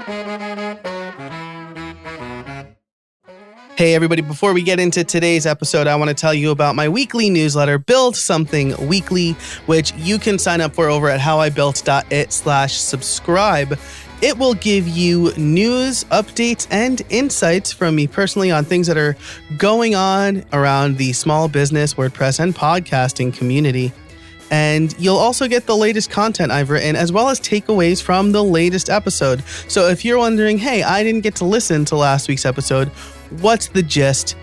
Hey everybody, before we get into today's episode, I want to tell you about my weekly newsletter, Build Something Weekly, which you can sign up for over at howibuilt.it/subscribe. It will give you news, updates, and insights from me personally on things that are going on around the small business, WordPress, and podcasting community. And you'll also get the latest content I've written, as well as takeaways from the latest episode. So if you're wondering, hey, I didn't get to listen to last week's episode, what's the gist?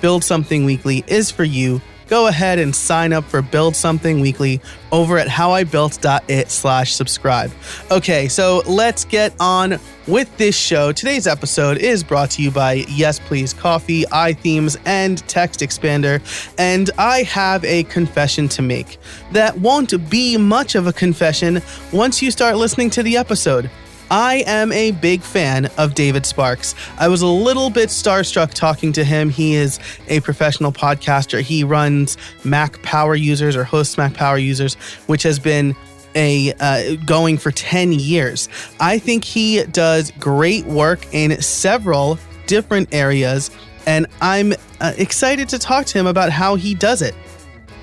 Build Something Weekly is for you. Go ahead and sign up for Build Something Weekly over at howibuilt.it/subscribe. Okay, so let's get on with this show. Today's episode is brought to you by Yes Please Coffee, iThemes, and Text Expander. And I have a confession to make that won't be much of a confession once you start listening to the episode. I am a big fan of David Sparks. I was a little bit starstruck talking to him. He is a professional podcaster. He runs Mac Power Users, or hosts Mac Power Users, which has been going for 10 years. I think he does great work in several different areas, and I'm excited to talk to him about how he does it.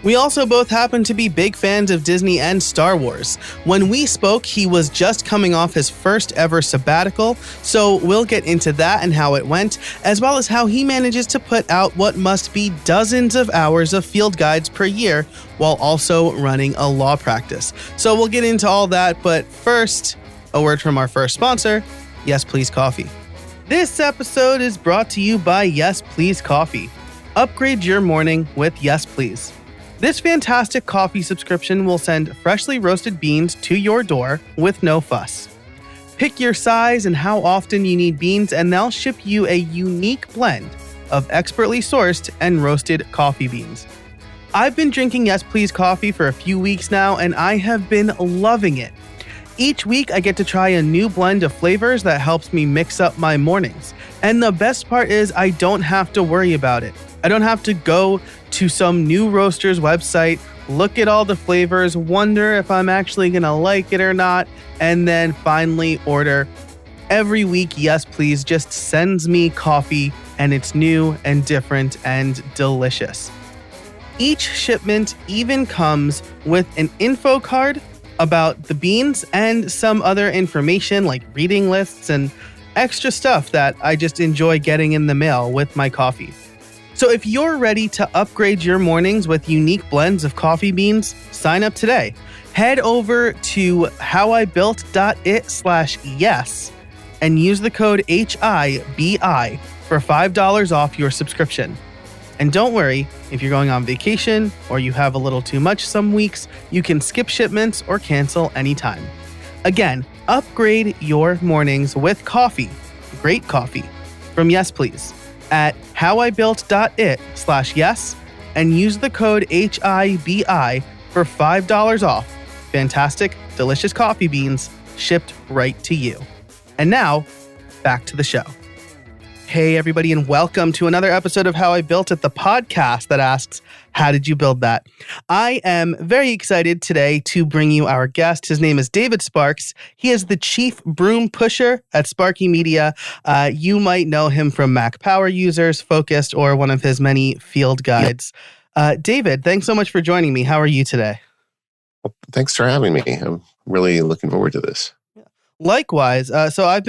We also both happen to be big fans of Disney and Star Wars. When we spoke, he was just coming off his first ever sabbatical, so we'll get into that and how it went, as well as how he manages to put out what must be dozens of hours of field guides per year while also running a law practice. So we'll get into all that, but first, a word from our first sponsor, Yes Please Coffee. This episode is brought to you by Yes Please Coffee. Upgrade your morning with Yes Please. This fantastic coffee subscription will send freshly roasted beans to your door with no fuss. Pick your size and how often you need beans, and they'll ship you a unique blend of expertly sourced and roasted coffee beans. I've been drinking Yes Please Coffee for a few weeks now, and I have been loving it. Each week, I get to try a new blend of flavors that helps me mix up my mornings. And the best part is I don't have to worry about it. I don't have to go to some new roaster's website, look at all the flavors, wonder if I'm actually going to like it or not, and then finally order. Every week, Yes Please just sends me coffee, and it's new and different and delicious. Each shipment even comes with an info card about the beans and some other information like reading lists and extra stuff that I just enjoy getting in the mail with my coffee. So if you're ready to upgrade your mornings with unique blends of coffee beans, sign up today. Head over to howibuilt.it/yes and use the code HIBI for $5 off your subscription. And don't worry, if you're going on vacation or you have a little too much some weeks, you can skip shipments or cancel anytime. Again, upgrade your mornings with coffee, great coffee, from Yes Please at howibuilt.it/yes and use the code HIBI for $5 off. Fantastic, delicious coffee beans shipped right to you. And now, back to the show. Hey everybody, and welcome to another episode of How I Built It, the podcast that asks, how did you build that? I am very excited today to bring you our guest. His name is David Sparks. He is the chief broom pusher at Sparky Media. You might know him from Mac Power Users, Focused, or one of his many field guides. David, thanks so much for joining me. How are you today? Well, thanks for having me. I'm really looking forward to this. Likewise. So I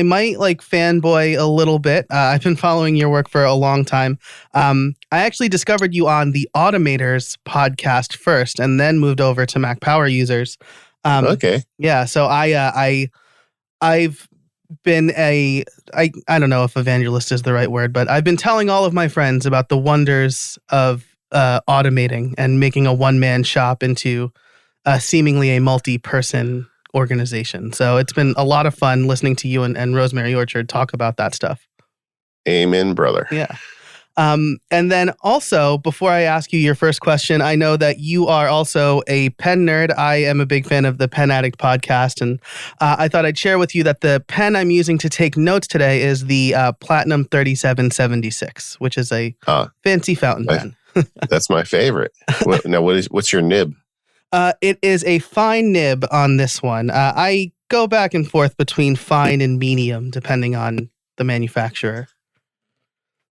might like fanboy a little bit. I've been following your work for a long time. I actually discovered you on the Automators podcast first, and then moved over to Mac Power Users. Okay. Yeah. So I've been I don't know if evangelist is the right word, but I've been telling all of my friends about the wonders of automating and making a one-man shop into seemingly a multi-person organization. So it's been a lot of fun listening to you and Rosemary Orchard talk about that stuff. Amen, brother. Yeah. And then also, before I ask you your first question, I know that you are also a pen nerd. I am a big fan of the Pen Addict podcast, and I thought I'd share with you that the pen I'm using to take notes today is the Platinum 3776, which is a fancy fountain pen. That's my favorite. What's your nib? It is a fine nib on this one. I go back and forth between fine and medium, depending on the manufacturer.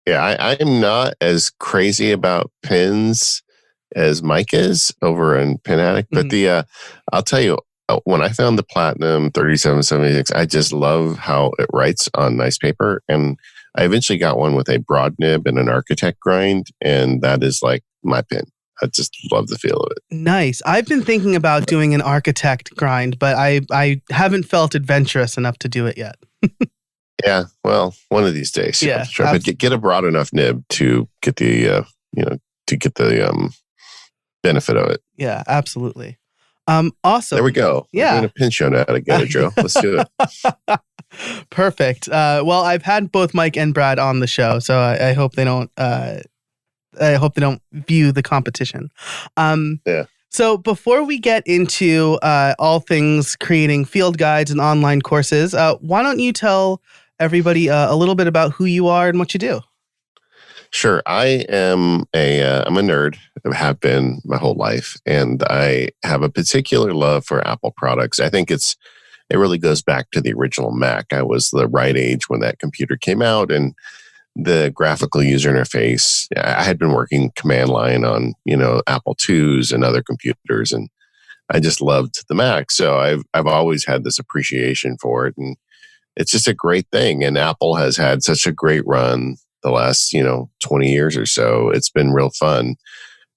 Yeah, I am not as crazy about pins as Mike is over in Pin Addict, but I'll tell you, when I found the Platinum 3776, I just love how it writes on nice paper, and I eventually got one with a broad nib and an architect grind, and that is like my pin. I just love the feel of it. Nice. I've been thinking about doing an architect grind, but I haven't felt adventurous enough to do it yet. Yeah, well, one of these days. Yeah, try, but get a broad enough nib to get the benefit of it. Yeah, absolutely. Awesome. There we go. Yeah, we're doing a pin show now together, Joe. Let's do it. Perfect. Well, I've had both Mike and Brad on the show, so I hope they don't. I hope they don't view the competition. Yeah. So before we get into all things creating field guides and online courses, why don't you tell everybody a little bit about who you are and what you do? Sure. I'm a nerd. I have been my whole life, and I have a particular love for Apple products. I think it really goes back to the original Mac. I was the right age when that computer came out, and the graphical user interface. I had been working command line on, Apple IIs and other computers, and I just loved the Mac. So I've always had this appreciation for it, and it's just a great thing. And Apple has had such a great run the last, 20 years or so. It's been real fun.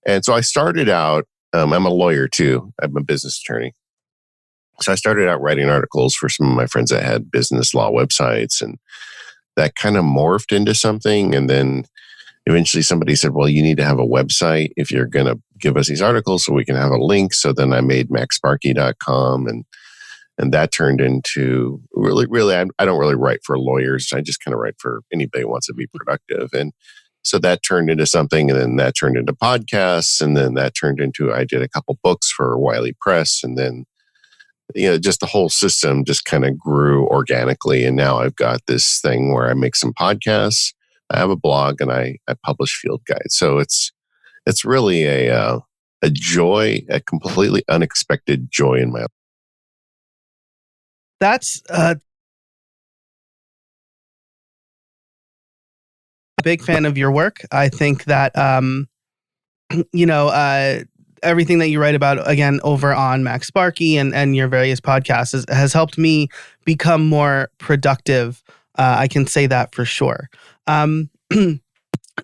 And so I started out, I'm a lawyer too. I'm a business attorney. So I started out writing articles for some of my friends that had business law websites, and that kind of morphed into something. And then eventually somebody said, well, you need to have a website if you're going to give us these articles so we can have a link. So then I made MacSparky.com, and that turned into really, I don't really write for lawyers. I just kind of write for anybody who wants to be productive. And so that turned into something, and then that turned into podcasts. And then that turned into, I did a couple books for Wiley Press. And then, just the whole system just kind of grew organically. And now I've got this thing where I make some podcasts, I have a blog, and I publish field guides. So it's really a joy, a completely unexpected joy in my life. That's a big fan of your work. I think that, everything that you write about, again, over on MacSparky and your various podcasts has helped me become more productive. I can say that for sure.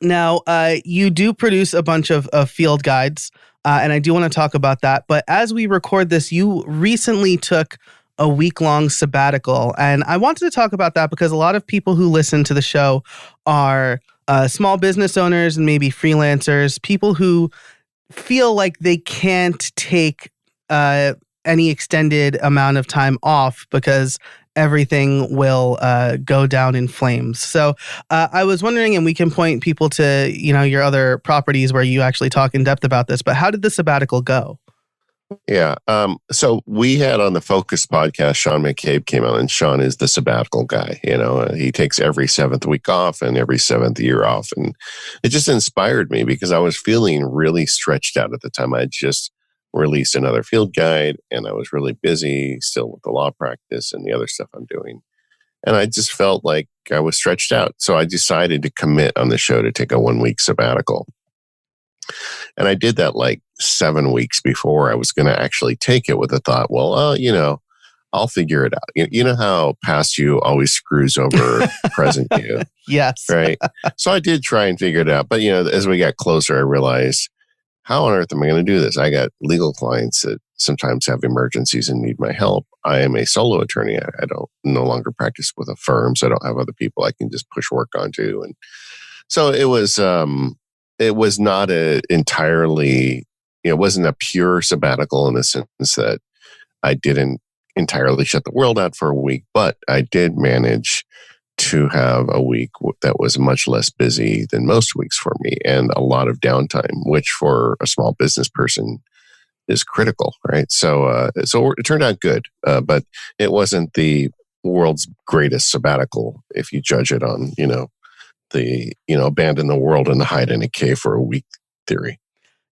Now, you do produce a bunch of field guides, and I do want to talk about that. But as we record this, you recently took a week-long sabbatical. And I wanted to talk about that because a lot of people who listen to the show are small business owners and maybe freelancers, people who feel like they can't take any extended amount of time off because everything will go down in flames. So I was wondering, and we can point people to, your other properties where you actually talk in depth about this, but how did the sabbatical go? Yeah. So we had on the Focus podcast, Sean McCabe came on, and Sean is the sabbatical guy. He takes every 7th week off and every 7th year off. And it just inspired me because I was feeling really stretched out at the time. I just released another field guide, and I was really busy still with the law practice and the other stuff I'm doing. And I just felt like I was stretched out. So I decided to commit on the show to take a 1-week sabbatical. And I did that like 7 weeks before I was going to actually take it, with the thought, well, I'll figure it out. You know how past you always screws over present you? Yes. Right. So I did try and figure it out. But, as we got closer, I realized, how on earth am I going to do this? I got legal clients that sometimes have emergencies and need my help. I am a solo attorney. I don't no longer practice with a firm, so I don't have other people I can just push work onto. And so it was not it wasn't a pure sabbatical in the sense that I didn't entirely shut the world out for a week, but I did manage to have a week that was much less busy than most weeks for me, and a lot of downtime, which for a small business person is critical, right? So it turned out good, but it wasn't the world's greatest sabbatical if you judge it on, abandon the world and hide in a cave for a week theory.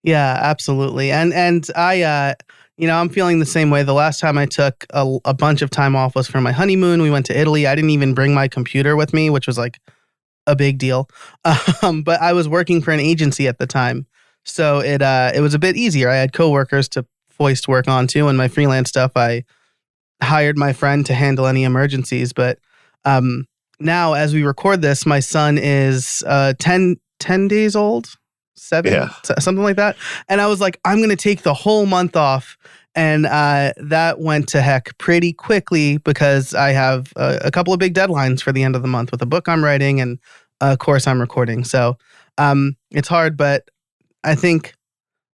Yeah, absolutely. And I I'm feeling the same way. The last time I took a bunch of time off was for my honeymoon. We went to Italy. I didn't even bring my computer with me, which was like a big deal. But I was working for an agency at the time. So it was a bit easier. I had coworkers to foist work onto, and my freelance stuff, I hired my friend to handle any emergencies. But now, as we record this, my son is 10 days old, something like that. And I was like, I'm going to take the whole month off. And that went to heck pretty quickly because I have a couple of big deadlines for the end of the month with a book I'm writing and a course I'm recording. So it's hard, but I think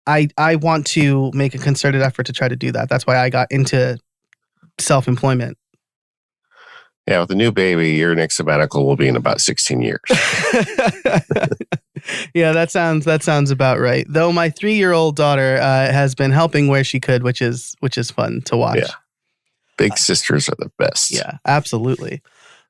I want to make a concerted effort to try to do that. That's why I got into self-employment. Yeah, with a new baby, your next sabbatical will be in about 16 years. Yeah, that sounds about right. Though my 3-year-old daughter has been helping where she could, which is fun to watch. Yeah, big sisters are the best. Yeah, absolutely.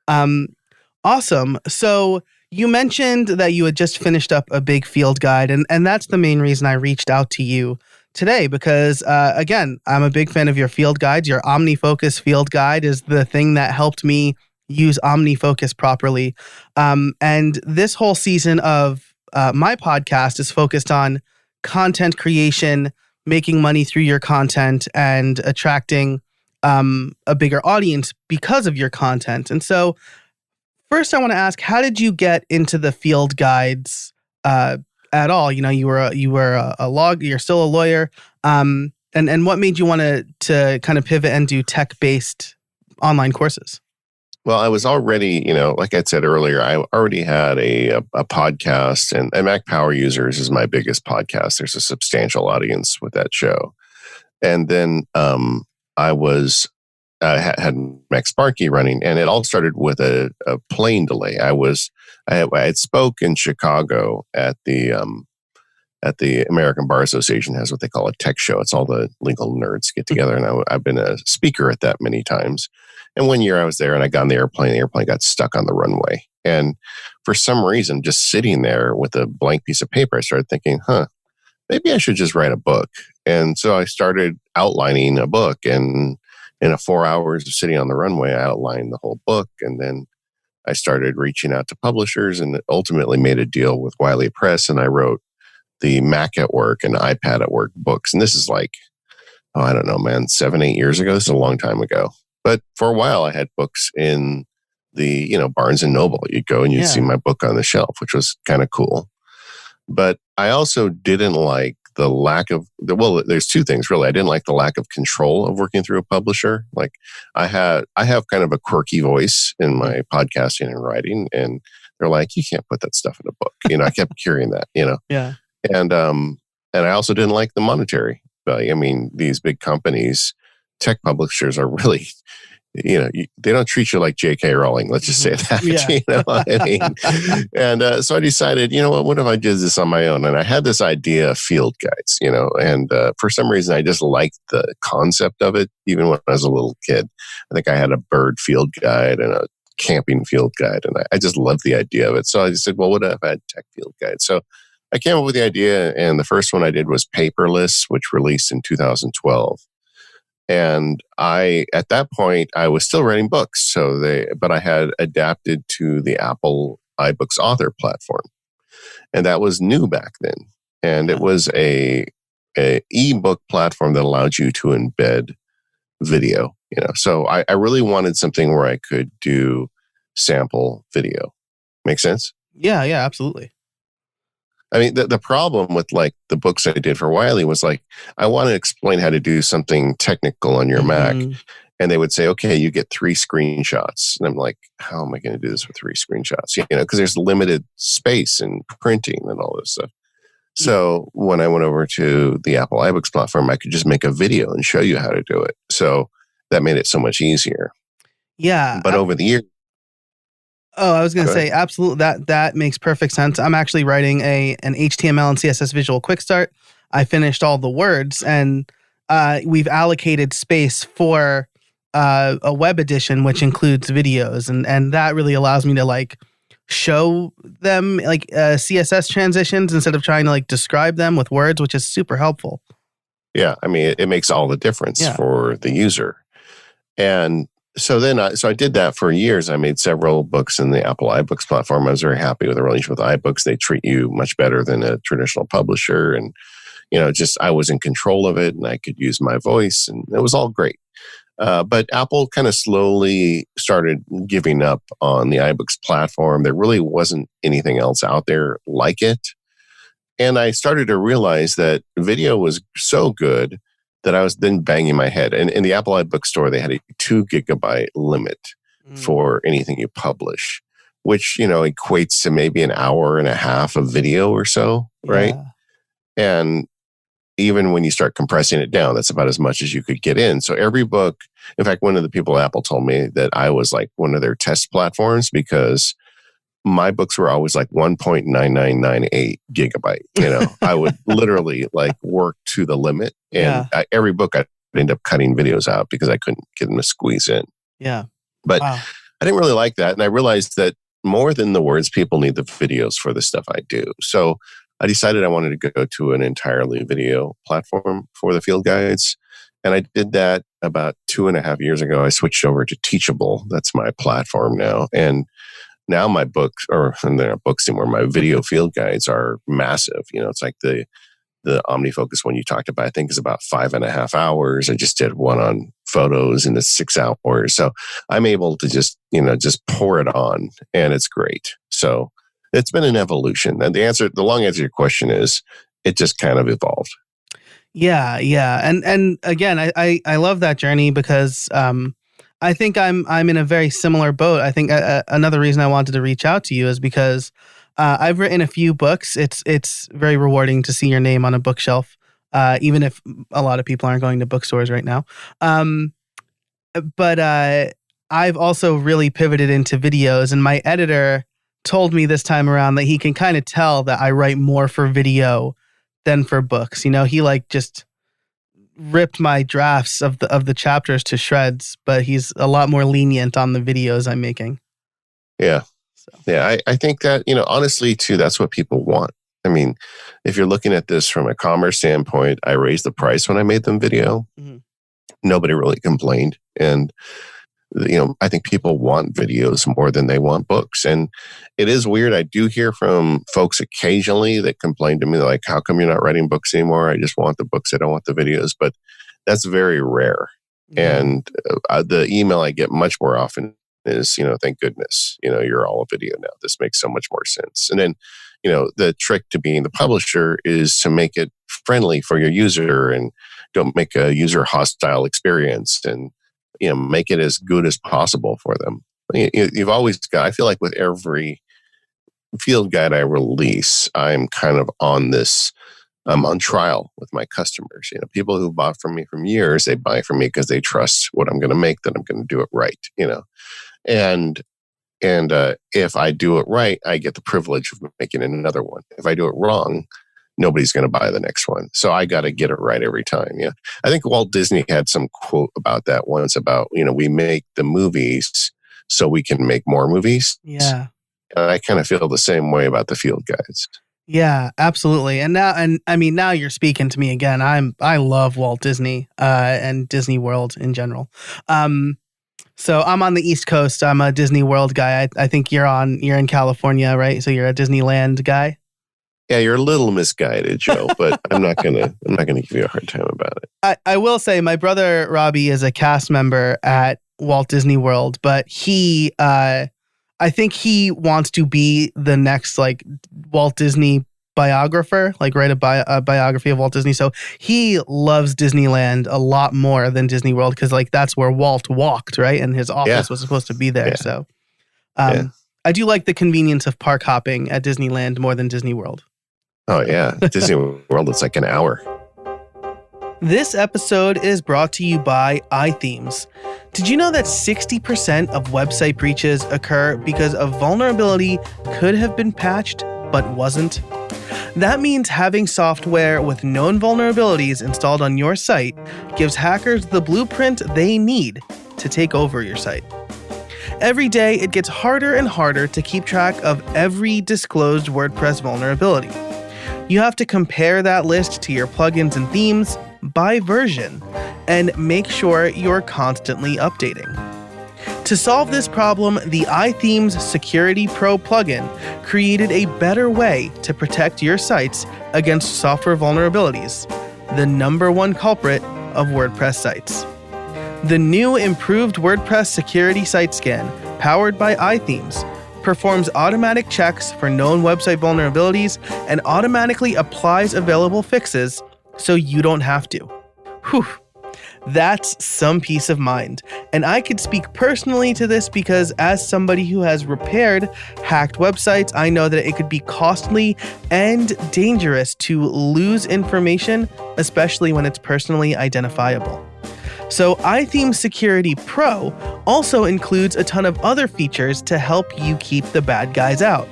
Awesome. So you mentioned that you had just finished up a big field guide, and that's the main reason I reached out to you today because, again, I'm a big fan of your field guides. Your OmniFocus field guide is the thing that helped me use OmniFocus properly. And this whole season of my podcast is focused on content creation, making money through your content, and attracting a bigger audience because of your content. And so first, I want to ask, how did you get into the field guides at all? You're still a lawyer. And what made you want to kind of pivot and do tech-based online courses? Well, I was already, like I said earlier, I already had a podcast, and Mac Power Users is my biggest podcast. There's a substantial audience with that show. And then I had Mac Sparky running, and it all started with a plane delay. I had spoke in Chicago at the American Bar Association, has what they call a tech show. It's all the legal nerds get together, and I've been a speaker at that many times. And one year I was there, and I got on the airplane got stuck on the runway. And for some reason, just sitting there with a blank piece of paper, I started thinking, maybe I should just write a book. And so I started outlining a book, and in 4 hours of sitting on the runway, I outlined the whole book. And then I started reaching out to publishers and ultimately made a deal with Wiley Press. And I wrote the Mac at Work and iPad at Work books. And this is like, I don't know, man, 7-8 years ago. This is a long time ago. But for a while, I had books in the, Barnes and Noble. You'd go and you'd see my book on the shelf, which was kind of cool. But I also didn't like the lack of, there's two things really. I didn't like the lack of control of working through a publisher. Like I have kind of a quirky voice in my podcasting and writing, and they're like, you can't put that stuff in a book. I kept hearing that, Yeah. And I also didn't like the monetary value. I mean, these big companies, tech publishers are really, they don't treat you like J.K. Rowling. Let's just say that. Yeah. And so I decided, what if I did this on my own? And I had this idea of field guides, and for some reason I just liked the concept of it, even when I was a little kid. I think I had a bird field guide and a camping field guide, and I just loved the idea of it. So I just said, well, what if I had tech field guide? So I came up with the idea, and the first one I did was Paperless, which released in 2012. And at that point, I was still writing books. But I had adapted to the Apple iBooks author platform. And that was new back then. And it was a ebook platform that allowed you to embed video, So I really wanted something where I could do sample video. Make sense? Yeah, absolutely. I mean, the problem with like the books I did for Wiley was like, I want to explain how to do something technical on your Mac. And they would say, okay, you get 3 screenshots. And I'm like, how am I going to do this with 3 screenshots? Because there's limited space and printing and all this stuff. So when I went over to the Apple iBooks platform, I could just make a video and show you how to do it. So that made it so much easier. Yeah. But over the years, I was going to say, absolutely. That makes perfect sense. I'm actually writing an HTML and CSS visual quick start. I finished all the words, and we've allocated space for a web edition, which includes videos. And that really allows me to like show them like CSS transitions instead of trying to like describe them with words, which is super helpful. Yeah. I mean, it makes all the difference for the user. And so then I did that for years. I made several books in the Apple iBooks platform. I was very happy with the relationship with iBooks. They treat you much better than a traditional publisher. And, just I was in control of it and I could use my voice and it was all great. But Apple kind of slowly started giving up on the iBooks platform. There really wasn't anything else out there like it. And I started to realize that video was so good that I was then banging my head. And in the Apple iBook store, they had a 2 gigabyte limit for anything you publish, which, equates to maybe an hour and a half of video or so, right? Yeah. And even when you start compressing it down, that's about as much as you could get in. So every book, in fact, one of the people at Apple told me that I was like one of their test platforms because my books were always like 1.9998 gigabyte. I would literally like work to the limit. And every book I'd end up cutting videos out because I couldn't get them to squeeze in. Yeah. But I didn't really like that. And I realized that more than the words, people need the videos for the stuff I do. So I decided I wanted to go to an entirely video platform for the field guides. And I did that about 2.5 years ago. I switched over to Teachable. That's my platform now. And now my books, or they're not books anymore, my video field guides are massive. It's like the OmniFocus one you talked about, I think is about 5.5 hours. I just did one on photos and it's 6 hours. So I'm able to just pour it on and it's great. So it's been an evolution. And the long answer to your question is it just kind of evolved. Yeah. And again, I love that journey because I think I'm in a very similar boat. I think another reason I wanted to reach out to you is because I've written a few books. It's very rewarding to see your name on a bookshelf, even if a lot of people aren't going to bookstores right now. But I've also really pivoted into videos, and my editor told me this time around that he can kind of tell that I write more for video than for books. He like just ripped my drafts of the chapters to shreds, but he's a lot more lenient on the videos I'm making. Yeah. So. Yeah. I think that, honestly too, that's what people want. I mean, if you're looking at this from a commerce standpoint, I raised the price when I made them video. Mm-hmm. Nobody really complained. And, I think people want videos more than they want books. And it is weird. I do hear from folks occasionally that complain to me, like, how come you're not writing books anymore? I just want the books. I don't want the videos. But that's very rare. Mm-hmm. And the email I get much more often is, thank goodness, you're all a video now. This makes so much more sense. And then, the trick to being the publisher is to make it friendly for your user and don't make a user hostile experience and, make it as good as possible for them. You've always got, I feel like with every field guide I release, I'm kind of on this, I'm on trial with my customers. People who bought from me from years, they buy from me because they trust what I'm going to make, that I'm going to do it right, And if I do it right, I get the privilege of making another one. If I do it wrong, nobody's going to buy the next one. So I got to get it right every time. Yeah. I think Walt Disney had some quote about that once about, we make the movies so we can make more movies. Yeah. And I kind of feel the same way about the field guides. Yeah, absolutely. And now you're speaking to me again. I love Walt Disney, and Disney World in general. So I'm on the East Coast. I'm a Disney World guy. I think you're in California, right? So you're a Disneyland guy. Yeah, you're a little misguided, Joe, but I'm not gonna give you a hard time about it. I will say my brother Robbie is a cast member at Walt Disney World, but he I think he wants to be the next like Walt Disney biographer, like write a biography of Walt Disney. So he loves Disneyland a lot more than Disney World because like that's where Walt walked, right? And his office was supposed to be there. Yeah. So I do like the convenience of park hopping at Disneyland more than Disney World. Oh, yeah. Disney World, it's like an hour. This episode is brought to you by iThemes. Did you know that 60% of website breaches occur because a vulnerability could have been patched but wasn't? That means having software with known vulnerabilities installed on your site gives hackers the blueprint they need to take over your site. Every day, it gets harder and harder to keep track of every disclosed WordPress vulnerability. You have to compare that list to your plugins and themes, by version, and make sure you're constantly updating. To solve this problem, the iThemes Security Pro plugin created a better way to protect your sites against software vulnerabilities, the #1 culprit of WordPress sites. The new improved WordPress security site scan, powered by iThemes, performs automatic checks for known website vulnerabilities and automatically applies available fixes so you don't have to. Whew. That's some peace of mind. And I could speak personally to this because as somebody who has repaired hacked websites, I know that it could be costly and dangerous to lose information, especially when it's personally identifiable. So iThemes Security Pro also includes a ton of other features to help you keep the bad guys out.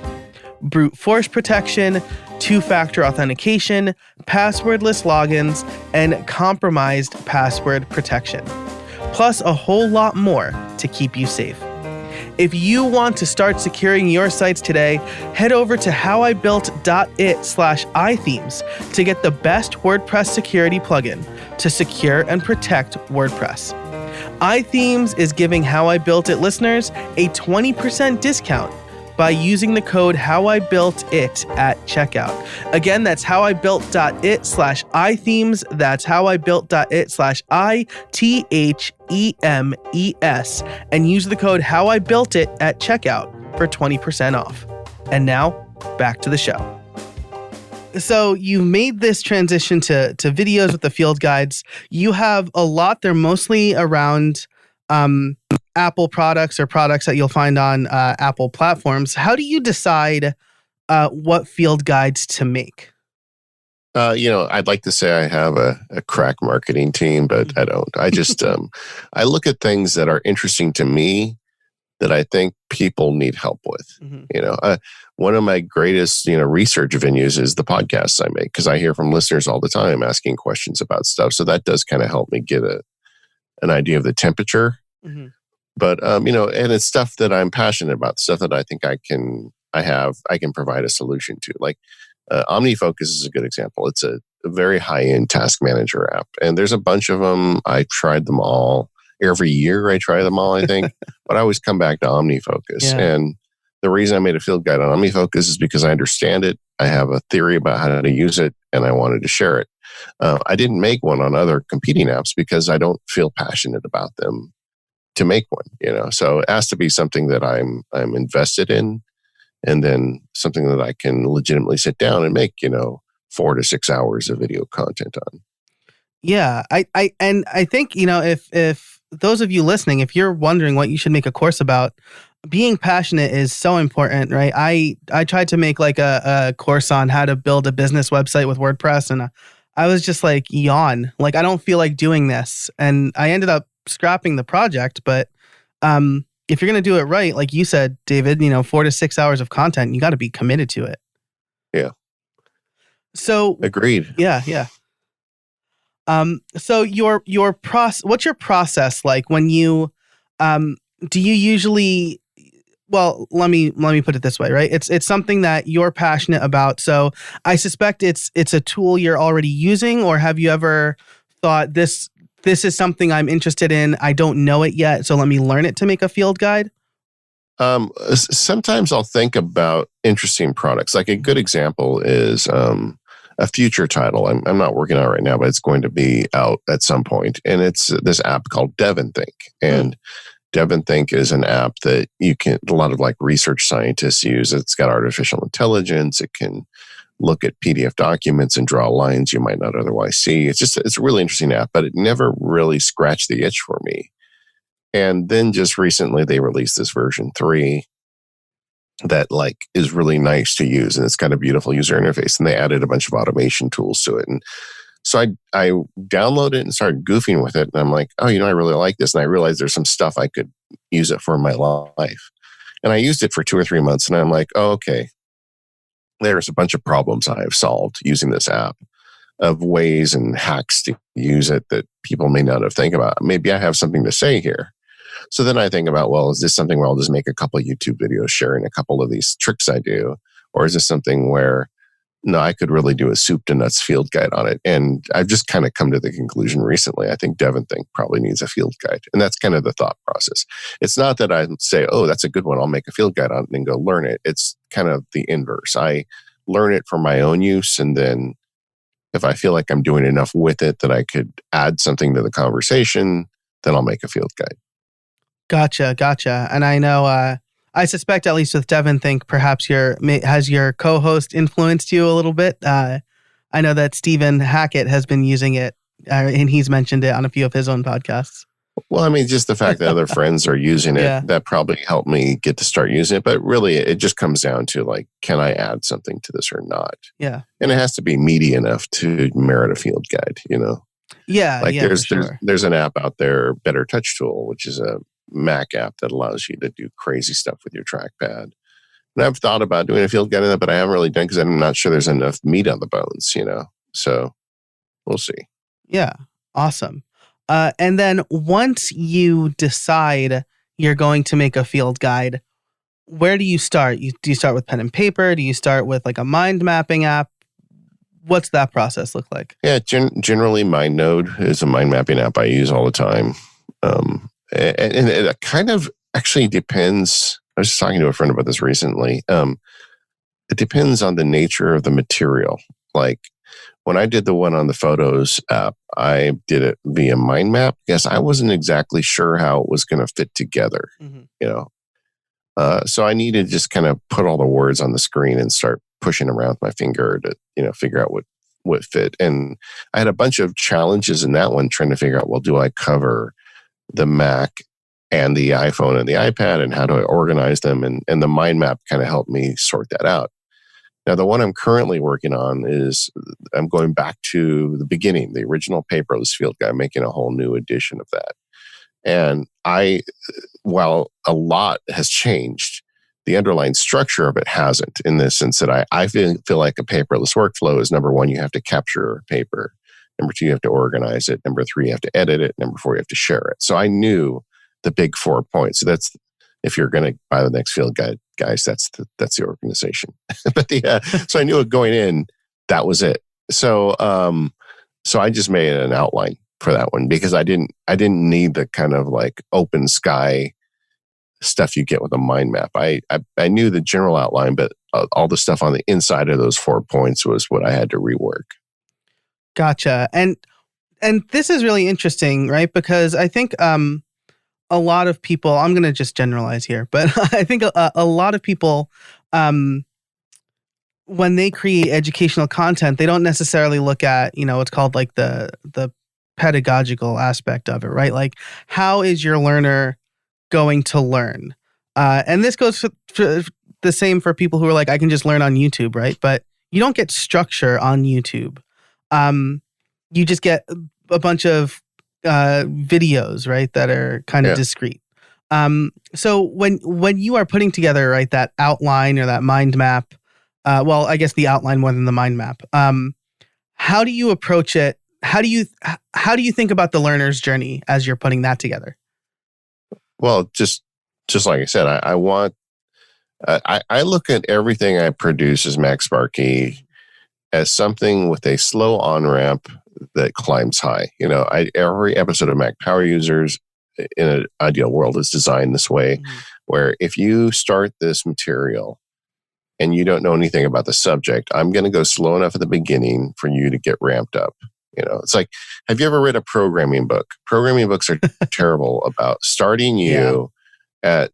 Brute force protection, two-factor authentication, passwordless logins, and compromised password protection. Plus a whole lot more to keep you safe. If you want to start securing your sites today, head over to howibuilt.it/ithemes to get the best WordPress security plugin to secure and protect WordPress. iThemes is giving How I Built It listeners a 20% discount by using the code HowIBuiltIt at checkout. Again, that's howibuilt.it/ithemes. That's howibuilt.it/ithemes, and use the code HowIBuiltIt at checkout for 20% off. And now, back to the show. So you made this transition to videos with the field guides. You have a lot. They're mostly around Apple products or products that you'll find on Apple platforms. How do you decide what field guides to make? I'd like to say I have a crack marketing team, but I don't. I just, I look at things that are interesting to me that I think people need help with. Mm-hmm. One of my greatest, research venues is the podcasts I make, because I hear from listeners all the time asking questions about stuff. So that does kind of help me get an idea of the temperature. Mm-hmm. But, and it's stuff that I'm passionate about, stuff that I think I can provide a solution to. Like OmniFocus is a good example. It's a very high-end task manager app. And there's a bunch of them. I tried them all. Every year I try them all, I think. But I always come back to OmniFocus. Yeah. And the reason I made a field guide on OmniFocus is because I understand it. I have a theory about how to use it, and I wanted to share it. I didn't make one on other competing apps because I don't feel passionate about them to make one, So it has to be something that I'm invested in, and then something that I can legitimately sit down and make, 4 to 6 hours of video content on. Yeah, I think, if those of you listening, if you're wondering what you should make a course about, being passionate is so important, right? I tried to make like a course on how to build a business website with WordPress, and I was just like, yawn. Like, I don't feel like doing this. And I ended up scrapping the project. But if you're going to do it right, like you said, David, 4 to 6 hours of content, you got to be committed to it. Yeah. So agreed. Yeah. So what's your process like when you, do you usually, well, let me put it this way, right? It's something that you're passionate about. So I suspect it's a tool you're already using, or have you ever thought this is something I'm interested in. I don't know it yet, so let me learn it to make a field guide? Sometimes I'll think about interesting products. Like a good example is a future title. I'm not working on it right now, but it's going to be out at some point. And it's this app called DevonThink. And DevonThink is an app that a lot of like research scientists use. It's got artificial intelligence. It can look at PDF documents and draw lines you might not otherwise see. It's a really interesting app, but it never really scratched the itch for me. And then just recently they released this version 3 that like is really nice to use, and it's got a beautiful user interface, and they added a bunch of automation tools to it. And so I downloaded it and started goofing with it, and I'm like, oh, I really like this. And I realized there's some stuff I could use it for in my life. And I used it for 2 or 3 months, and I'm like, oh, okay. There's a bunch of problems I have solved using this app, of ways and hacks to use it that people may not have think about. Maybe I have something to say here. So then I think about, well, is this something where I'll just make a couple of YouTube videos sharing a couple of these tricks I do? Or is this something where no, I could really do a soup to nuts field guide on it. And I've just kind of come to the conclusion recently, I think DevonThink probably needs a field guide. And that's kind of the thought process. It's not that I say, oh, that's a good one, I'll make a field guide on it and go learn it. It's kind of the inverse. I learn it for my own use. And then if I feel like I'm doing enough with it that I could add something to the conversation, then I'll make a field guide. Gotcha. And I know, I suspect, at least with DevonThink, perhaps has your co-host influenced you a little bit? I know that Stephen Hackett has been using it, and he's mentioned it on a few of his own podcasts. Well, I mean, just the fact that other friends are using it, that probably helped me get to start using it. But really, it just comes down to like, can I add something to this or not? Yeah. And it has to be meaty enough to merit a field guide, you know? Yeah. Like sure. there's an app out there, Better Touch Tool, which is a Mac app that allows you to do crazy stuff with your trackpad. And I've thought about doing a field guide on that, but I haven't really done because I'm not sure there's enough meat on the bones, you know? So we'll see. Yeah. Awesome. And then once you decide you're going to make a field guide, where do you start? Do you start with pen and paper? Do you start with like a mind mapping app? What's that process look like? Yeah, generally MindNode is a mind mapping app I use all the time. And it kind of actually depends. I was just talking to a friend about this recently. It depends on the nature of the material. Like when I did the one on the Photos app, I did it via mind map. Yes, I wasn't exactly sure how it was going to fit together, you know. So I needed to just kind of put all the words on the screen and start pushing around with my finger to, you know, figure out what fit. And I had a bunch of challenges in that one trying to figure out, well, do I cover the Mac and the iPhone and the iPad, and how do I organize them? And the mind map kind of helped me sort that out. Now, the one I'm currently working on is I'm going back to the beginning, the original paperless field guide, making a whole new edition of that. And while a lot has changed, the underlying structure of it hasn't, in the sense that I feel like a paperless workflow is, number one, you have to capture paper. Number two, you have to organize it. Number three, you have to edit it. Number four, you have to share it. So I knew the big 4 points. So that's, if you're going to buy the next field guide, guys, that's the organization. But so I knew it going in, that was it. So I just made an outline for that one because I didn't need the kind of like open sky stuff you get with a mind map. I knew the general outline, but all the stuff on the inside of those 4 points was what I had to rework. Gotcha. And this is really interesting, right? Because I think a lot of people, I'm going to just generalize here, but I think a lot of people, when they create educational content, they don't necessarily look at, you know, it's called like the pedagogical aspect of it, right? Like, how is your learner going to learn? And this goes for the same for people who are like, I can just learn on YouTube, right? But you don't get structure on YouTube. You just get a bunch of videos, right, that are kind of discrete. So when you are putting together, right, that outline or that mind map, well, I guess the outline more than the mind map, how do you approach it? How do you think about the learner's journey as you're putting that together? Well, just like I said, I want I look at everything I produce as MacSparky as something with a slow on-ramp that climbs high. You know, every episode of Mac Power Users in an ideal world is designed this way, where if you start this material and you don't know anything about the subject, I'm going to go slow enough at the beginning for you to get ramped up. You know, it's like, have you ever read a programming book? Programming books are terrible about starting you at,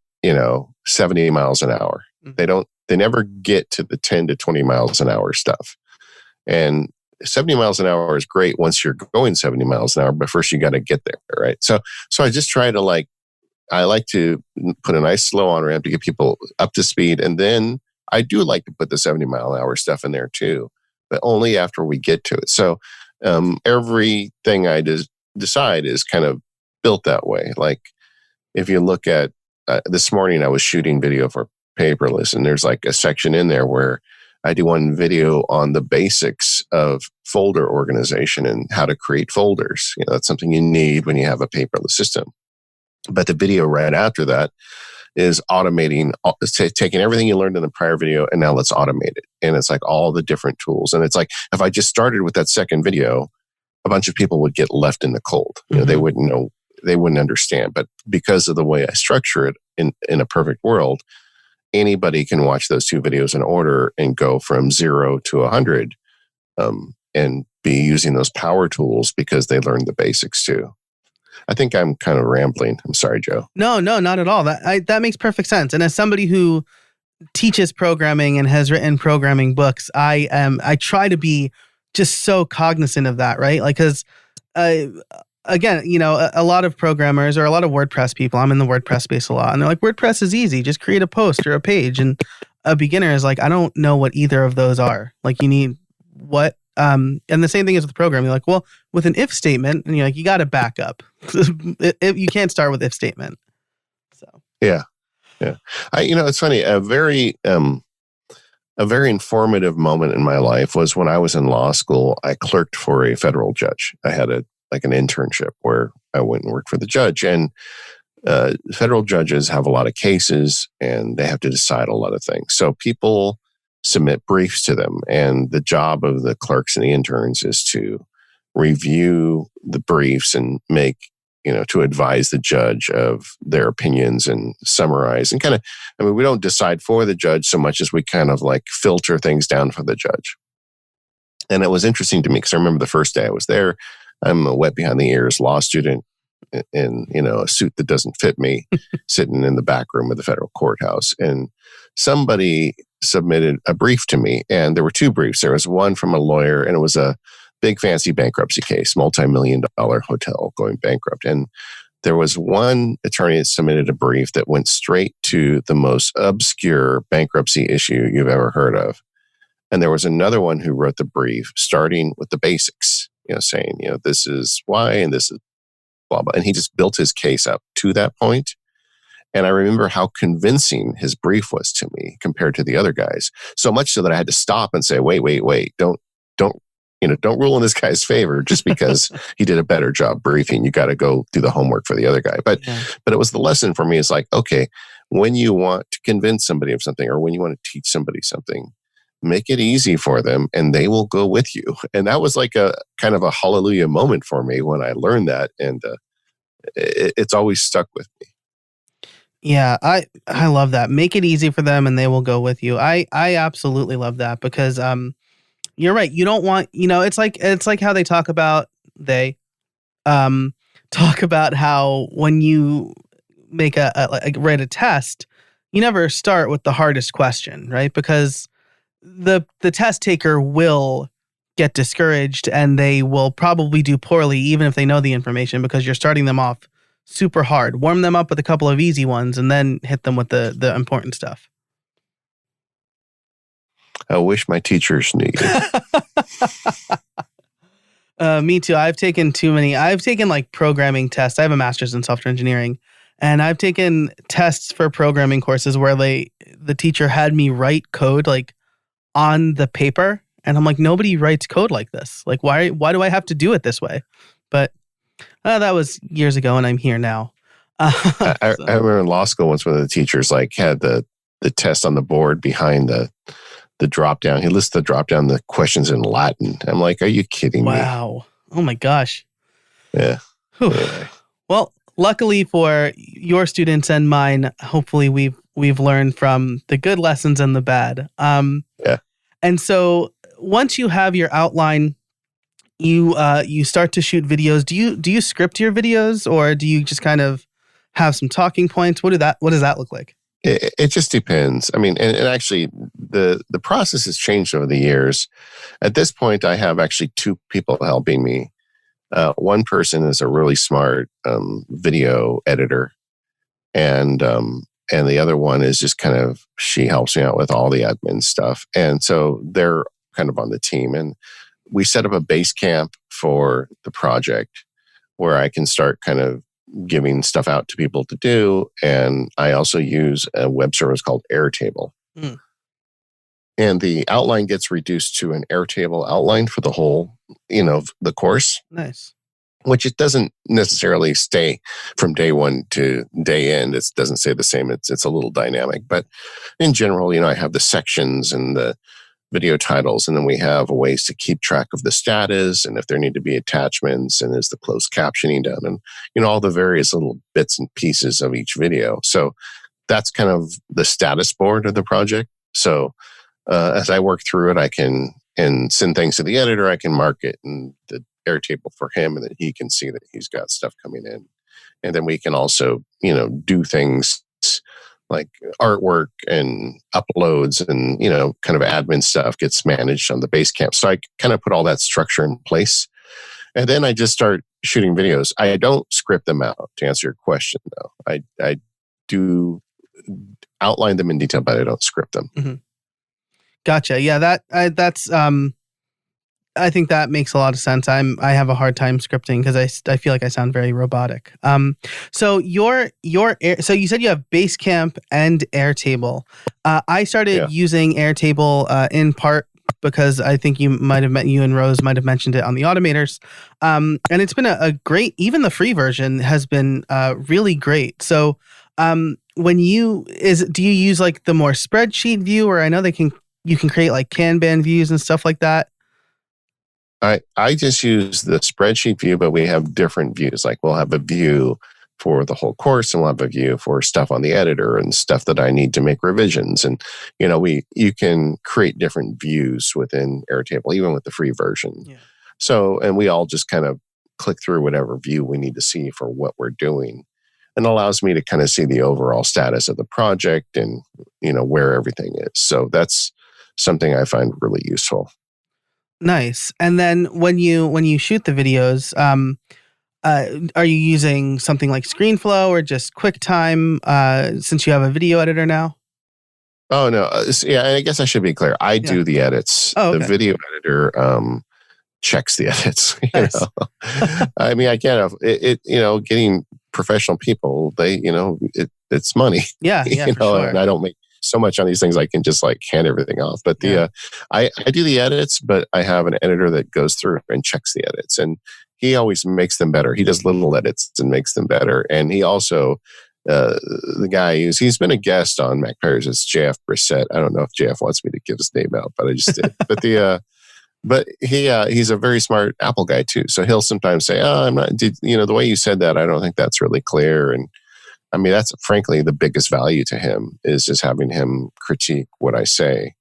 70 miles an hour. They never get to the 10 to 20 miles an hour stuff. And 70 miles an hour is great once you're going 70 miles an hour, but first you got to get there, right? So I just try to I like to put a nice slow on ramp to get people up to speed. And then I do like to put the 70 mile an hour stuff in there too, but only after we get to it. So everything I decide is kind of built that way. Like if you look at this morning, I was shooting video for Paperless, and there's like a section in there where I do one video on the basics of folder organization and how to create folders. You know, that's something you need when you have a paperless system. But the video right after that is automating, taking everything you learned in the prior video and now let's automate it. And it's like all the different tools. And it's like, if I just started with that second video, a bunch of people would get left in the cold. You know, they wouldn't know, they wouldn't understand. But because of the way I structure it in a perfect world, anybody can watch those two videos in order and go from 0 to 100 and be using those power tools because they learned the basics too. I think I'm kind of rambling. I'm sorry, Joe. No, not at all. That makes perfect sense. And as somebody who teaches programming and has written programming books, I try to be just so cognizant of that, right? Like, because again, you know, a lot of programmers or a lot of WordPress people, I'm in the WordPress space a lot, and they're like, WordPress is easy. Just create a post or a page. And a beginner is like, I don't know what either of those are. Like, you need what? And the same thing is with programming. You're like, well, with an if statement, and you're like, you got to back up. You can't start with if statement. So yeah. It's funny. A very informative moment in my life was when I was in law school. I clerked for a federal judge. I had an internship where I went and worked for the judge. And federal judges have a lot of cases, and they have to decide a lot of things. So people submit briefs to them, and the job of the clerks and the interns is to review the briefs and make, to advise the judge of their opinions and summarize and kind of, we don't decide for the judge so much as we kind of like filter things down for the judge. And it was interesting to me because I remember the first day I was there, I'm a wet behind the ears law student in, a suit that doesn't fit me, sitting in the back room of the federal courthouse. And somebody submitted a brief to me, and there were two briefs. There was one from a lawyer, and it was a big fancy bankruptcy case, multi-million-dollar hotel going bankrupt. And there was one attorney that submitted a brief that went straight to the most obscure bankruptcy issue you've ever heard of. And there was another one who wrote the brief starting with the basics, saying, this is why and this is blah, blah. And he just built his case up to that point. And I remember how convincing his brief was to me compared to the other guys. So much so that I had to stop and say, wait, don't rule in this guy's favor just because he did a better job briefing. You got to go do the homework for the other guy. But it was the lesson for me. It's like, okay, when you want to convince somebody of something or when you want to teach somebody something, make it easy for them and they will go with you. And that was like a kind of a hallelujah moment for me when I learned that. And it's always stuck with me. Yeah, I love that. Make it easy for them and they will go with you. I absolutely love that because you're right. You don't want, it's like how they talk about how when you make write a test, you never start with the hardest question, right? Because the test taker will get discouraged and they will probably do poorly even if they know the information because you're starting them off super hard. Warm them up with a couple of easy ones and then hit them with the important stuff. I wish my teachers knew you. Me too. I've taken too many. I've taken like programming tests. I have a master's in software engineering, and I've taken tests for programming courses where the teacher had me write code like on the paper, and I'm like, nobody writes code like this. Like, why do I have to do it this way? But that was years ago, and I'm here now. I remember in law school once one of the teachers like had the test on the board behind the drop down. He listed the drop down the questions in Latin. I'm like, are you kidding me? Wow. Oh my gosh. Yeah. Anyway. Well, luckily for your students and mine, hopefully we've learned from the good lessons and the bad. Yeah. And so once you have your outline, you start to shoot videos. Do you script your videos or do you just kind of have some talking points? What does that look like? It just depends. I mean, and actually the process has changed over the years. At this point, I have actually two people helping me. One person is a really smart video editor, and the other one is just kind of, she helps me out with all the admin stuff. And so they're kind of on the team. And we set up a base camp for the project where I can start kind of giving stuff out to people to do. And I also use a web service called Airtable. Mm. And the outline gets reduced to an Airtable outline for the whole, the course. Nice. which it doesn't necessarily stay from day one to day end. It doesn't stay the same. It's a little dynamic, but in general, I have the sections and the video titles, and then we have ways to keep track of the status and if there need to be attachments and is the closed captioning done, and all the various little bits and pieces of each video. So that's kind of the status board of the project. So as I work through it, I can send things to the editor. I can mark it in the Airtable for him, and then he can see that he's got stuff coming in. And then we can also, do things like artwork and uploads and, kind of admin stuff gets managed on the Basecamp. So I kind of put all that structure in place. And then I just start shooting videos. I don't script them out, to answer your question, though. I do outline them in detail, but I don't script them. Mm-hmm. Gotcha. Yeah, that's I think that makes a lot of sense. I have a hard time scripting because I feel like I sound very robotic. So so you said you have Basecamp and Airtable. I started using Airtable in part because I think you and Rose might have mentioned it on the Automators. And it's been a great, even the free version has been really great. So do you use like the more spreadsheet view, or I know you can create like Kanban views and stuff like that? I just use the spreadsheet view, but we have different views. Like we'll have a view for the whole course, and we'll have a view for stuff on the editor and stuff that I need to make revisions. And you can create different views within Airtable, even with the free version. Yeah. So, and we all just kind of click through whatever view we need to see for what we're doing, and allows me to kind of see the overall status of the project and where everything is. So that's something I find really useful. Nice. And then when you shoot the videos, are you using something like ScreenFlow or just QuickTime since you have a video editor now? Oh, no. I guess I should be clear. I do the edits. Oh, okay. The video editor checks the edits. Nice. I mean, I can't. Getting professional people, it's money. Yeah, for sure. And I don't make so much on these things. I can just like hand everything off. But I do the edits, but I have an editor that goes through and checks the edits, and he always makes them better. He does little edits and makes them better. And he also, the guy he's been a guest on Mac Pairs, is JF Brissett. I don't know if JF wants me to give his name out, but I just did. But he's a very smart Apple guy too. So he'll sometimes say, "Oh, I'm not. The way you said that, I don't think that's really clear." And I mean, that's frankly the biggest value to him, is just having him critique what I say.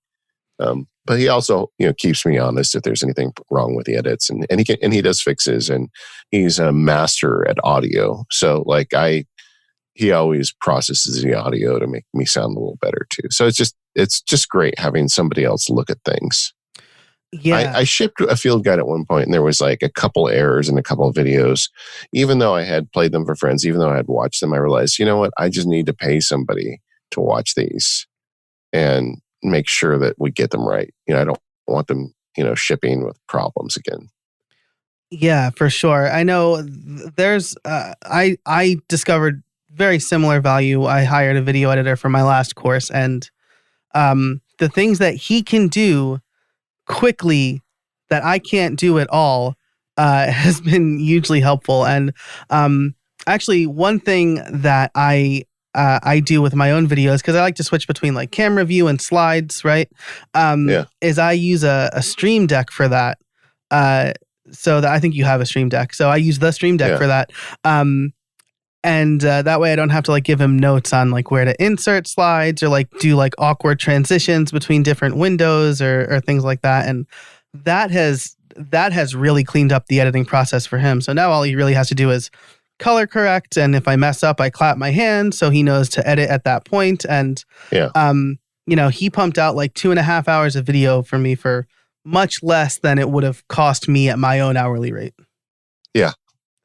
But he also, keeps me honest if there's anything wrong with the edits, and he does fixes, and he's a master at audio. So he always processes the audio to make me sound a little better too. So it's just great having somebody else look at things. Yeah. I shipped a field guide at one point, and there was like a couple errors in a couple of videos. Even though I had played them for friends, even though I had watched them, I realized, you know what? I just need to pay somebody to watch these and make sure that we get them right. I don't want them, shipping with problems again. Yeah, for sure. I know there's, I discovered very similar value. I hired a video editor for my last course, and the things that he can do quickly that I can't do at all has been hugely helpful. And actually, one thing that I do with my own videos, because I like to switch between like camera view and slides, right? Is I use a Stream Deck for that. So that I think you have a Stream Deck. So I use the Stream Deck for that. And that way I don't have to like give him notes on like where to insert slides or like do like awkward transitions between different windows or things like that. And that has really cleaned up the editing process for him. So now all he really has to do is color correct. And if I mess up, I clap my hand so he knows to edit at that point. And, he pumped out like 2.5 hours of video for me for much less than it would have cost me at my own hourly rate. Yeah.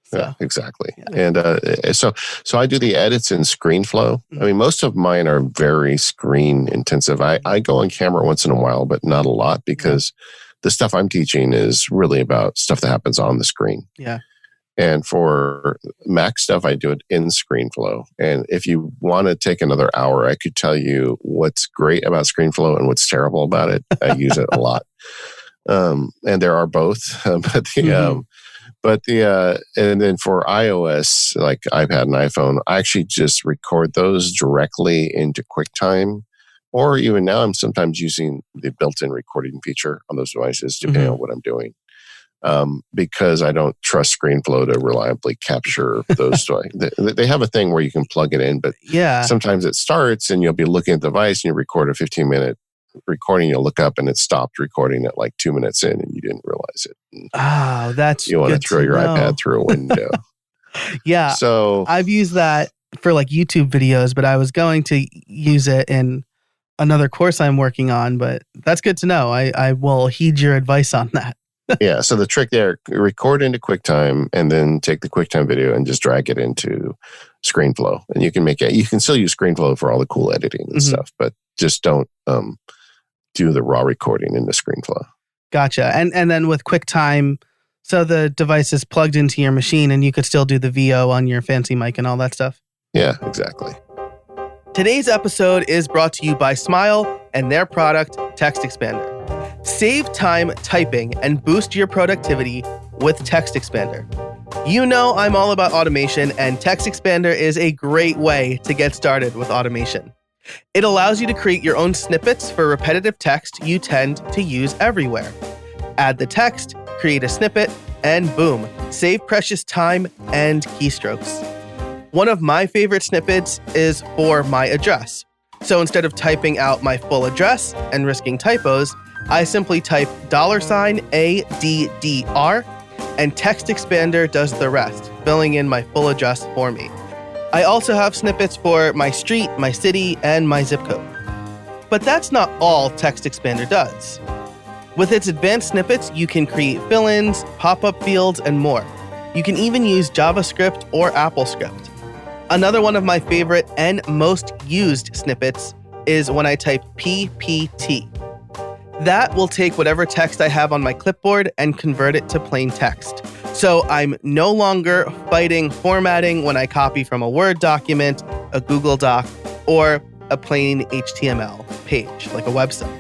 So, yeah, exactly. Yeah. And so I do the edits in ScreenFlow. I mean, most of mine are very screen intensive. I go on camera once in a while, but not a lot, because the stuff I'm teaching is really about stuff that happens on the screen. Yeah. And for Mac stuff, I do it in ScreenFlow. And if you want to take another hour, I could tell you what's great about ScreenFlow and what's terrible about it. I use it a lot. And there are both. But and then for iOS, like iPad and iPhone, I actually just record those directly into QuickTime. Or even now, I'm sometimes using the built-in recording feature on those devices, depending on what I'm doing. Because I don't trust ScreenFlow to reliably capture those. They have a thing where you can plug it in, but sometimes it starts and you'll be looking at the device and you record a 15-minute recording. You'll look up and it stopped recording at like 2 minutes in and you didn't realize it. Oh, that's you want to throw your iPad through a window. Yeah. So I've used that for like YouTube videos, but I was going to use it in another course I'm working on, but that's good to know. I will heed your advice on that. Yeah, so the trick there, record into QuickTime and then take the QuickTime video and just drag it into ScreenFlow. And you can still use ScreenFlow for all the cool editing and stuff, but just don't do the raw recording into ScreenFlow. Gotcha. And then with QuickTime, so the device is plugged into your machine and you could still do the VO on your fancy mic and all that stuff. Yeah, exactly. Today's episode is brought to you by Smile and their product, Text Expander. Save time typing and boost your productivity with Text Expander. You know I'm all about automation, and Text Expander is a great way to get started with automation. It allows you to create your own snippets for repetitive text you tend to use everywhere. Add the text, create a snippet, and boom, save precious time and keystrokes. One of my favorite snippets is for my address. So instead of typing out my full address and risking typos, I simply type $ADDR and Text Expander does the rest, filling in my full address for me. I also have snippets for my street, my city, and my zip code. But that's not all Text Expander does. With its advanced snippets, you can create fill-ins, pop-up fields, and more. You can even use JavaScript or AppleScript. Another one of my favorite and most used snippets is when I type PPT. That will take whatever text I have on my clipboard and convert it to plain text. So I'm no longer fighting formatting when I copy from a Word document, a Google Doc, or a plain HTML page, like a website.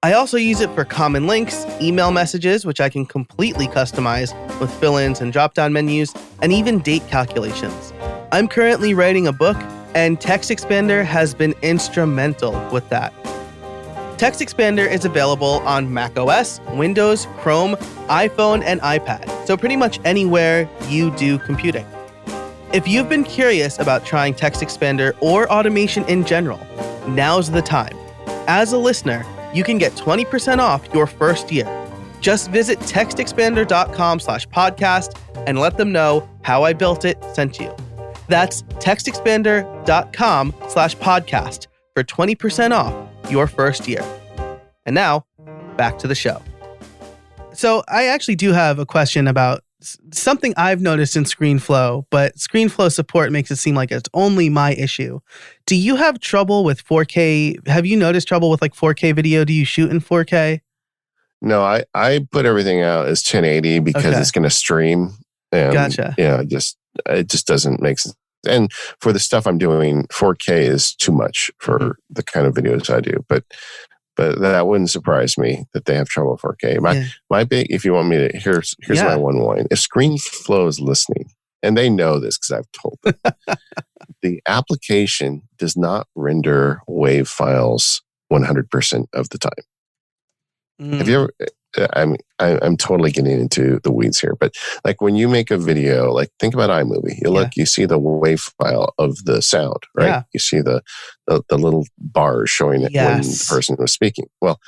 I also use it for common links, email messages, which I can completely customize with fill-ins and drop-down menus, and even date calculations. I'm currently writing a book, and Text Expander has been instrumental with that. Text Expander is available on macOS, Windows, Chrome, iPhone, and iPad, so pretty much anywhere you do computing. If you've been curious about trying Text Expander or automation in general, now's the time. As a listener, you can get 20% off your first year. Just visit textexpander.com/podcast and let them know how I built it sent you. That's textexpander.com/podcast for 20% off your first year. And now, back to the show. So I actually do have a question about something I've noticed in ScreenFlow, but ScreenFlow support makes it seem like it's only my issue. Do you have trouble with 4K? Have you noticed trouble with like 4K video? Do you shoot in 4K? No, I put everything out as 1080 because it's going to stream. And, gotcha. Yeah, it just doesn't make sense. And for the stuff I'm doing, 4K is too much for the kind of videos I do. But that wouldn't surprise me that they have trouble with 4K. My big, if you want me to, here's my one line. If ScreenFlow is listening, and they know this because I've told them, the application does not render WAV files 100% of the time. Have you ever? I'm totally getting into the weeds here, but like when you make a video, like think about iMovie. You see the WAV file of the sound, right? Yeah. You see the little bars showing it when the person was speaking. Well,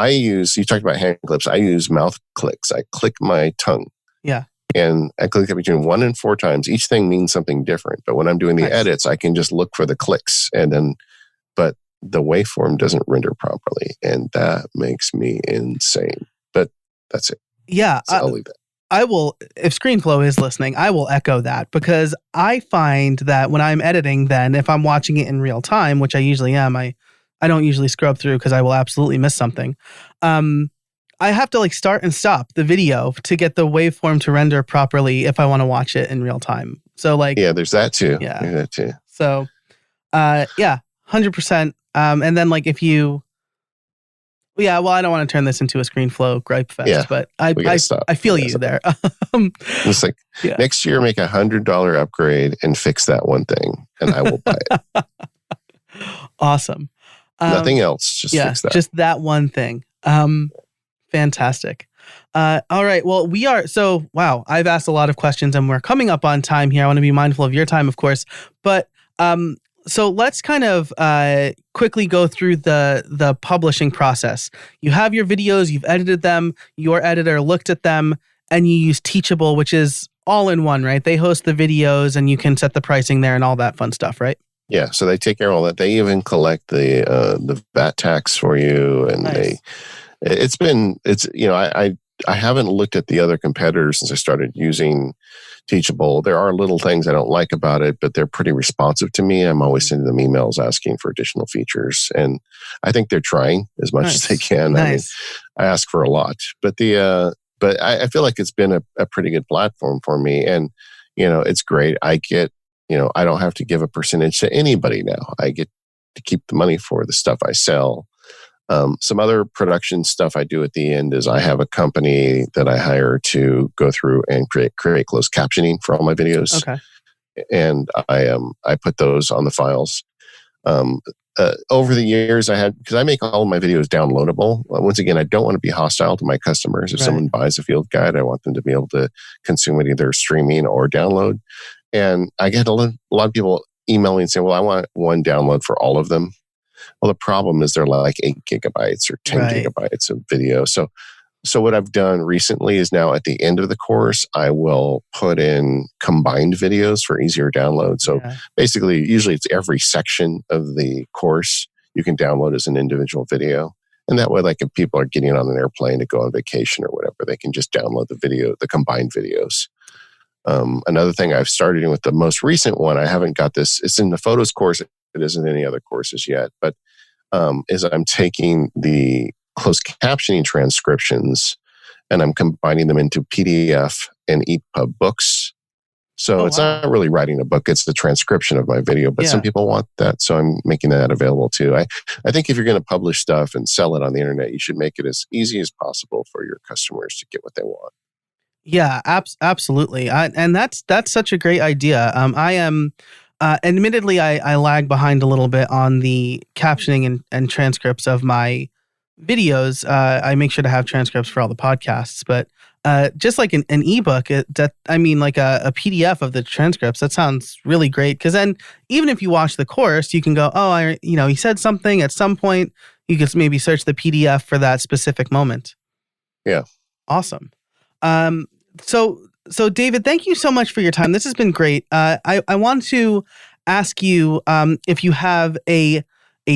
you talked about hand clips. I use mouth clicks. I click my tongue. Yeah. And I click it between 1 and 4 times. Each thing means something different. But when I'm doing the edits, I can just look for the clicks but the waveform doesn't render properly. And that makes me insane. That's it. Yeah. So I'll leave it. I will, if ScreenFlow is listening, I will echo that because I find that when I'm editing, then if I'm watching it in real time, which I usually am, I don't usually scrub through because I will absolutely miss something. I have to like start and stop the video to get the waveform to render properly if I want to watch it in real time. So like, there's that too. Yeah. There's that too. So, 100%. And then like if you, Yeah, well, I don't want to turn this into a ScreenFlow gripe fest, Yeah, but we gotta stop. I feel you there. It's like Yeah. next year, make $100 upgrade and fix that one thing, and I will buy it. Awesome. Nothing else. Just fix that. Just that one thing. Fantastic. All right. Well, wow, I've asked a lot of questions and we're coming up on time here. I want to be mindful of your time, of course. But so let's kind of quickly go through the publishing process. You have your videos, you've edited them, your editor looked at them, and you use Teachable, which is all in one, right? They host the videos and you can set the pricing there and all that fun stuff, right? Yeah, so they take care of all that. They even collect the VAT tax for you, and nice. I haven't looked at the other competitors since I started using Teachable. There are little things I don't like about it, but they're pretty responsive to me. I'm always sending them emails asking for additional features, and I think they're trying as much as they can. Nice. I ask for a lot, but I feel like it's been a pretty good platform for me, and it's great. I get. I don't have to give a percentage to anybody now. I get to keep the money for the stuff I sell. Some other production stuff I do at the end is I have a company that I hire to go through and create closed captioning for all my videos. Okay. And I put those on the files. Over the years because I make all of my videos downloadable. Once again, I don't want to be hostile to my customers. If someone buys a field guide, I want them to be able to consume it either streaming or download. And I get a lot of people emailing and saying, well, I want one download for all of them. Well, the problem is they're like 8 gigabytes or 10 gigabytes of video. So what I've done recently is now at the end of the course, I will put in combined videos for easier download. So basically, usually it's every section of the course you can download as an individual video. And that way, like if people are getting on an airplane to go on vacation or whatever, they can just download the combined videos. Another thing I've started doing with the most recent one, I haven't got this, it's in the photos course, it isn't any other courses yet, but is I'm taking the closed captioning transcriptions and I'm combining them into PDF and EPUB books. So it's not really writing a book, it's the transcription of my video, but some people want that. So I'm making that available too. I think if you're going to publish stuff and sell it on the internet, you should make it as easy as possible for your customers to get what they want. Yeah, absolutely. And that's such a great idea. I am, admittedly, I lag behind a little bit on the captioning and transcripts of my videos. I make sure to have transcripts for all the podcasts, but just like an ebook, like a PDF of the transcripts, that sounds really great. Because then even if you watch the course, you can go, he said something at some point. You could maybe search the PDF for that specific moment. Yeah. Awesome. So David, thank you so much for your time. This has been great. I want to ask you if you have a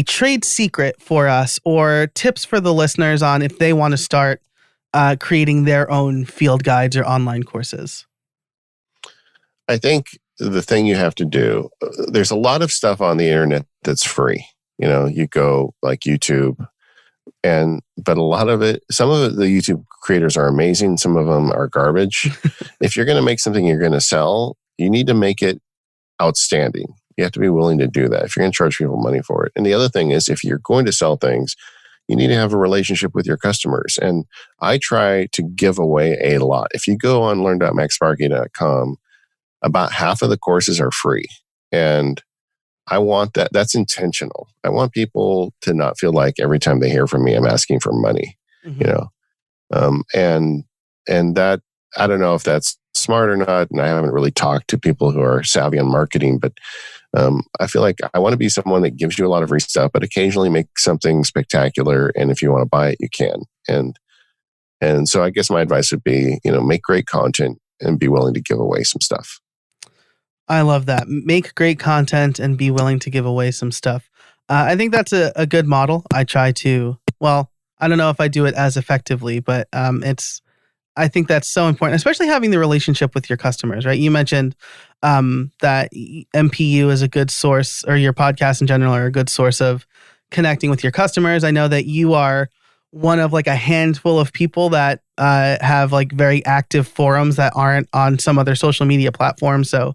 trade secret for us or tips for the listeners on if they want to start creating their own field guides or online courses. I think the thing you have to do, there's a lot of stuff on the internet that's free. You go like YouTube, but a lot of it, some of the YouTube creators are amazing. Some of them are garbage. If you're going to make something you're going to sell, you need to make it outstanding. You have to be willing to do that if you're going to charge people money for it. And the other thing is, if you're going to sell things, you need to have a relationship with your customers. And I try to give away a lot. If you go on learn.maxsparky.com, about half of the courses are free. And I want that. That's intentional. I want people to not feel like every time they hear from me, I'm asking for money, and that, I don't know if that's smart or not. And I haven't really talked to people who are savvy on marketing, but I feel like I want to be someone that gives you a lot of free stuff, but occasionally make something spectacular. And if you want to buy it, you can. And so I guess my advice would be, make great content and be willing to give away some stuff. I love that. Make great content and be willing to give away some stuff. I think that's a good model. I try to, I don't know if I do it as effectively, but I think that's so important, especially having the relationship with your customers, right? You mentioned that MPU is a good source, or your podcast in general are a good source of connecting with your customers. I know that you are one of like a handful of people that have like very active forums that aren't on some other social media platform. So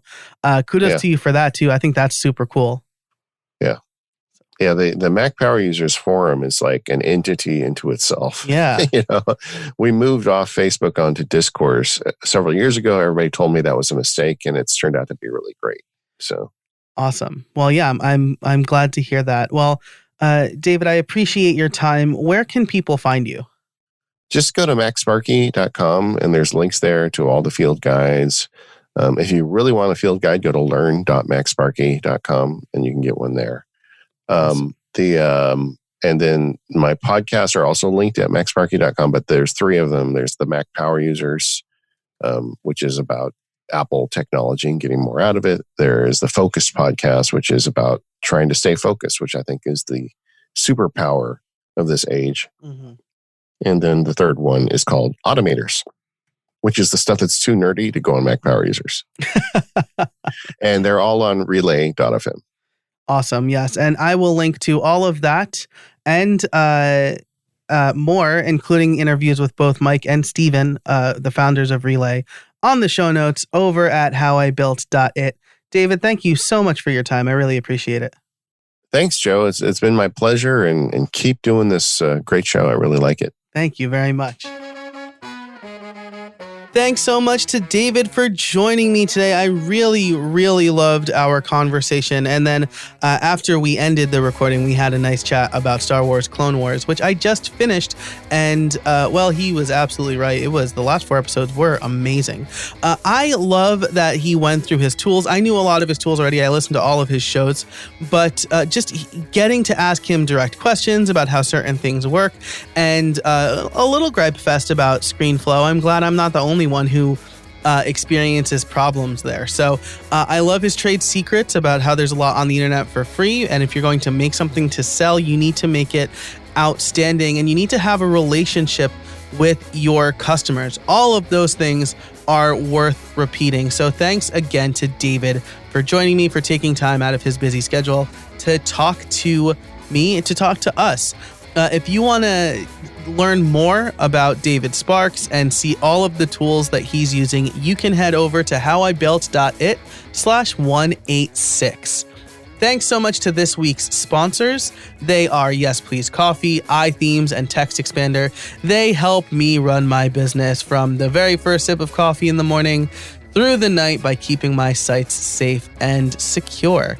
kudos to you for that too. I think that's super cool. Yeah. Yeah, the Mac Power Users Forum is like an entity into itself. Yeah. We moved off Facebook onto Discourse several years ago. Everybody told me that was a mistake, and it's turned out to be really great. So awesome. Well, yeah, I'm glad to hear that. Well, David, I appreciate your time. Where can people find you? Just go to macsparky.com, and there's links there to all the field guides. If you really want a field guide, go to learn.macsparky.com, and you can get one there. Awesome. And then my podcasts are also linked at macsparky.com, but there's 3 of them. There's the Mac Power Users, which is about Apple technology and getting more out of it. There's the Focused podcast, which is about trying to stay focused, which I think is the superpower of this age. Mm-hmm. And then the 3rd one is called Automators, which is the stuff that's too nerdy to go on Mac Power Users. And they're all on relay.fm. Awesome. Yes. And I will link to all of that and more, including interviews with both Mike and Steven, the founders of Relay, on the show notes over at howibuilt.it. David, thank you so much for your time. I really appreciate it. Thanks, Joe. It's been my pleasure, and keep doing this great show. I really like it. Thank you very much. Thanks so much to David for joining me today. I really, really loved our conversation. And then after we ended the recording, we had a nice chat about Star Wars Clone Wars, which I just finished. And, well, he was absolutely right. The last 4 episodes were amazing. I love that he went through his tools. I knew a lot of his tools already. I listened to all of his shows. But just getting to ask him direct questions about how certain things work, and a little gripe fest about ScreenFlow. I'm glad I'm not the only one who experiences problems there. So I love his trade secrets about how there's a lot on the internet for free. And if you're going to make something to sell, you need to make it outstanding, and you need to have a relationship with your customers. All of those things are worth repeating. So thanks again to David for joining me, for taking time out of his busy schedule to talk to me, to talk to us. If you want to learn more about David Sparks and see all of the tools that he's using, you can head over to howibuilt.it/186. Thanks so much to this week's sponsors. They are Yes Please Coffee, iThemes, and Text Expander. They help me run my business from the very first sip of coffee in the morning through the night by keeping my sites safe and secure.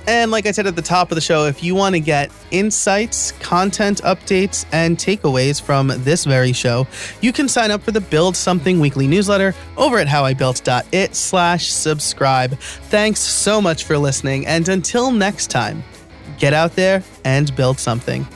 And like I said at the top of the show, if you want to get insights, content updates, and takeaways from this very show, you can sign up for the Build Something weekly newsletter over at howibuilt.it/subscribe. Thanks so much for listening, and until next time, get out there and build something.